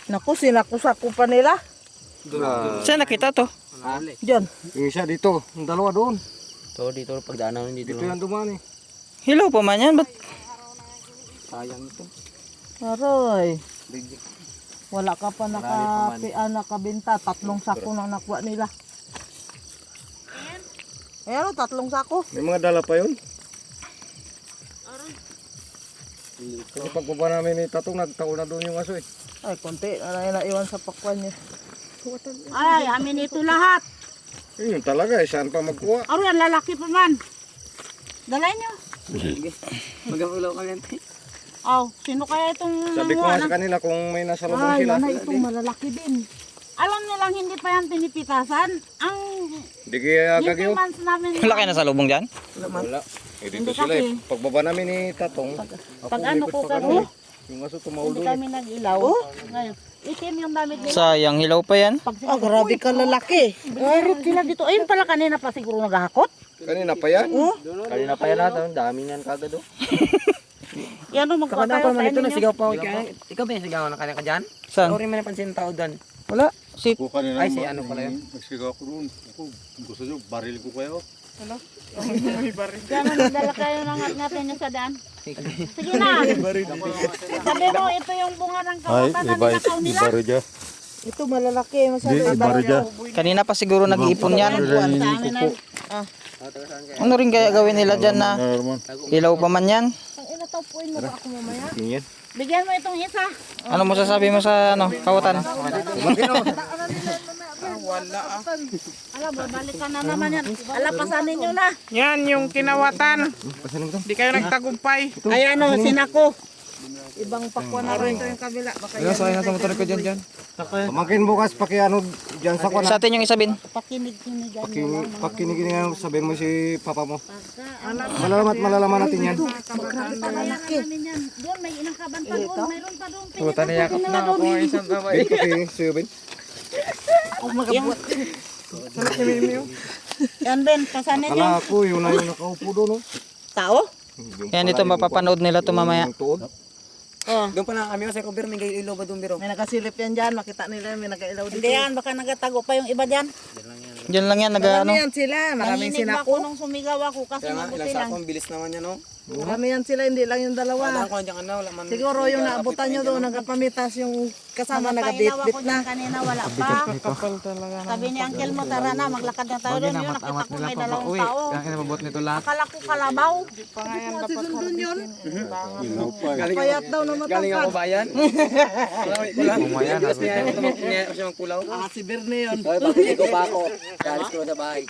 Naku, sinakusako pa nila. Saan nakita to? Diyan. Yung isa dito, yung dalawa doon. Dito pagdaanan dito. Dito yan dumaan eh. Hilaw pa man yan, ba't? Sayang ito. Aroy. Wala ka pa nakabenta. 3 sako na nakuha nila. Ayan, 3 sako. May mga dala pa yun. Kasi pagbaba namin ni Tatong, nagtaon na doon yung aso eh. Ay, konti na naiwan sa pakwan niya. Ay, amin ito lahat. Yun talaga eh, saan pa magkuha? Aro yan, lalaki pa man. Dalay nyo. Magkakulaw ka yan. Oh, sino kaya itong Sabi ko nga sa kanila kung may nasa lubong Ay, sila. na itong malalaki din. Alam nilang hindi pa yan pinipitasan. Ang Hindi kaya yung gagyo. months namin. Wala kayo nasa lubong dyan? Wala. Eh dito Hindi sila eh. kasi. Pagbaba namin ni Tatong, Pag ano umikot ko pa kami, yung aso tumawal hindi doon. kami nag-ilaw. Ngayon, itim yung damit nila. Sayang, hilaw pa yan. Pag Ah, grabe ka lalaki. Meron sila dito. Ayun pala kanina pa siguro naghahakot. Kanina pa yan. Kanina pa yan natin, dami niyan kagad oh. Yan o, magkuha tayo sa inyo. nasigaw pa ako. Ikaw ba yung sigaw na kanya ka dyan? Saan? Ikaw rin man napansin tao doon. Wala. Si Ay, si ano pala yun? Nagsigaw ko doon. Ako, gusto nyo, baril ko kayo. Diyan na, magdala kayo ng natin nyo sa daan. Sige na. Sabi mo, ito yung bunga ng kawatan na ninakaw nila. dyan. Ito malalaki. Masabi. Ibaril dyan. kanina pa siguro nag-iipon yan. Sa amin na. Ano rin kaya gawin nila dyan na hilaw pa man yan? Ang inatapuin mo ba ako mamaya? Tingin. Bigyan mo itong isa. Ano mo sasabi mo sa ano, kawatan? Alam, babalikan na naman yan. Alapasanin nyo na. Yan yung kinawatan. Di kayo nagtagumpay. Ay ano, sinako. Ibang pakwan na rin. Ito yung kabila. Baka Pamangkin bukas pakiano dyan sa Sa kwana. atin yung isabin. Pakinig-kinigan nyo lang. Pakinig nga sabihin mo si papa mo. Malalaman natin yan. Lalaki. Doon, may inang kabanta doon. Mayroon pa doon. Puta na yakap na ako ng isang tama. Ben, paki sa'yo Ben. Yan, Ben, pasanin nyo. Kala ko yun na yung nakaupo doon. Oh. Tao? Yan ito, mapapanood nila ito mamaya. Yung tuod. Oh. Doon pa na kami kasi Robert, may ilaw ba doon biro? may nakasilip yan dyan. Makita nila may nagailaw dito. Hindi yan, baka nagatago pa yung iba dyan. Diyan lang yan, Marami ano. yan sila. Maraming Nanginig ba ako sinako. nung sumigaw ako kasi mabuti lang. bilis naman yan oh. Marami yan sila. Hindi lang yung dalawa. ko dyan ano, wala man. Siguro yung naabutan nyo doon. Nagkapamitas yung kasama. Napailaw Nagadit-bit ako na. dyan kanina, wala pa. Sabi ni Uncle mo, tara na, maglakad na tayo doon. Yun, nakita ko may dalawang tao. Akala ko kalabaw. Payat daw na Galing ako matangkad. bayan. Kumayan. Bilas niya siya magkulaw. Ah, si Berne yun. Ay, bakit ko pa ako? Galis ko sa bahay.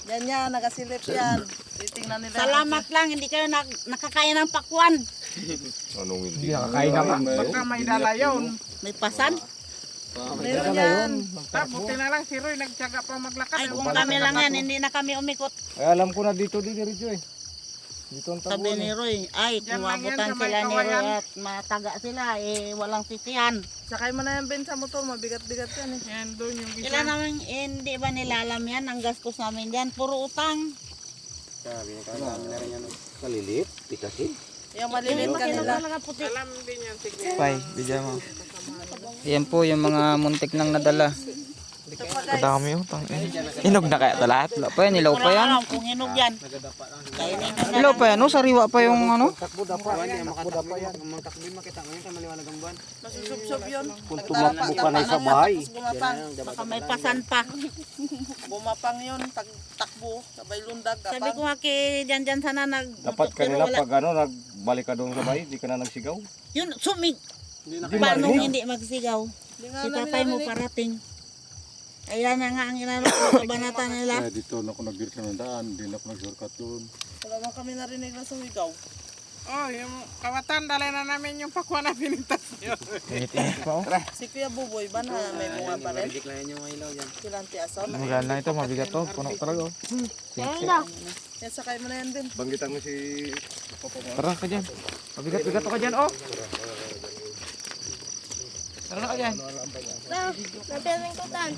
Yan yan. Nakasilip yan. Titingnan nila. Salamat lang, hindi kayo nakakain ng pakwan. Anong hindi? Baka may dala yun. May pasan. Meron yan. Buti na lang si Roy nagtyaga pa maglakad. Ay, kung kami lang yan, hindi na kami umikot. Ay, alam ko na dito diretso eh. Dito ang Sabi tabuan ni eh. Roy, ay, Yan kung lang yan mabutan sa may sila ni Roy kawayan. at mataga sila, eh, walang sisihan. Sakay mo na yan, Ben, sa motor. Mabigat-bigat yan eh. Yan doon yung isa. Sila naman, hindi ba nilalam yan? Ang gastos namin yan, puro utang. Kalilit, tikasin. Yung malilit Hindi kanila. talaga puti. Alam din yan sige. Pai, bigyan mo. Yan po yung mga muntik nang nadala. Kadami yung Inog na kaya ito lahat? Wala pa yan, ilaw pa yan. Alam kung hinog yan. Kainin nyo na Ilaw pa yan, no? Sariwa pa yung ano. Masusubsob yun. Kung tumakbo ka na sa bahay. Gumapang. baka may pasan pa. Bumapang yun. Pag takbo. Sabay lundag. Sabi ko nga kay Janjan sana Dapat pero kanina wala. pag ano, nagbalik ka doon sa bahay, di ka na nagsigaw. Yun, sumig. Di Paano marinig. hindi magsigaw? Di nga Si namin tatay mo narinig. parating. Ayan na nga ang inanok sa kabanatan nila. Kaya dito na ako nag-direct ng daan, hindi na ako nag-shortcut doon. Wala man kami narinig na sumigaw. Oh, yung kawatan, dala na namin yung pakwan na pinitas yun. Si Kuya Buboy ba na may bunga pa rin? Diklayan yung ilaw dyan. Silang tiason. Maganda na ito, mabigat to. Puno talaga. Kaya na. Yan, sakay mo na yan din. Banggitan mo si papa mo. Tara ka dyan. Mabigat-bigat ka dyan, oh. Tara na ka dyan. Natin kutan.